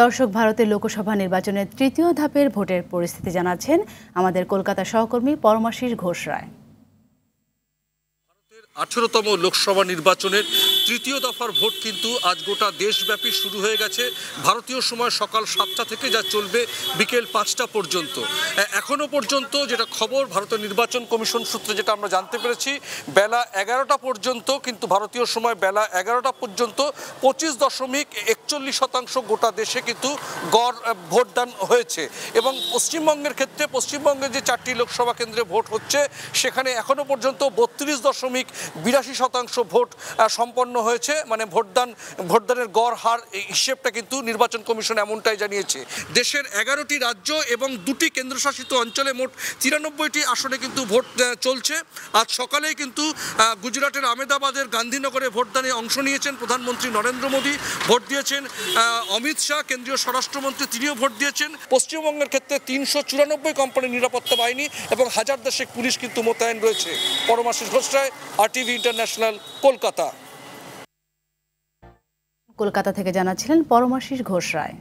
দর্শক, ভারতের লোকসভা নির্বাচনের তৃতীয় ধাপের ভোটের পরিস্থিতি জানাচ্ছেন আমাদের কলকাতা সহকর্মী পরমাশিস ঘোষ রায়। 18তম লোকসভা নির্বাচনের তৃতীয় দফার ভোট কিন্তু আজ গোটা দেশব্যাপী শুরু হয়ে গেছে। ভারতীয় সময় সকাল 7টা থেকে যা চলবে বিকেল 5টা পর্যন্ত। এখনো পর্যন্ত যেটা খবর, ভারতের নির্বাচন কমিশন সূত্রে যেটা আমরা জানতে পেরেছি, বেলা 11টা পর্যন্ত কিন্তু ভারতীয় সময় বেলা 11টা পর্যন্ত 25.41% গোটা দেশে কিন্তু গড় ভোটদান হয়েছে। এবং পশ্চিমবঙ্গের ক্ষেত্রে পশ্চিমবঙ্গের যে 4টি লোকসভা কেন্দ্রে ভোট হচ্ছে সেখানে এখনো পর্যন্ত 32.82% ভোট সম্পন্ন হয়েছে। মানে ভোটদানের গড় হার হিসেবটা কিন্তু নির্বাচন কমিশন এমনটাই জানিয়েছে। দেশের 11টি রাজ্য এবং 2টি কেন্দ্রশাসিত অঞ্চলে মোট 93টি আসনে কিন্তু ভোট চলছে। আজ সকালেই কিন্তু গুজরাটের আহমেদাবাদের গান্ধীনগরে ভোটদানে অংশ নিয়েছেন প্রধানমন্ত্রী নরেন্দ্র মোদী, ভোট দিয়েছেন অমিত শাহ কেন্দ্রীয় স্বরাষ্ট্রমন্ত্রী, তিনিও ভোট দিয়েছেন। পশ্চিমবঙ্গের ক্ষেত্রে 394 কোম্পানির নিরাপত্তা বাহিনী এবং 1000 দেশেক পুলিশ কিন্তু মোতায়েন রয়েছে। পরমাশিস ঘোষ রায়, RTV ইন্টারন্যাশনাল, কলকাতা। কলকাতা থেকে জানাচ্ছিলেন পরমাশিস ঘোষ রায়।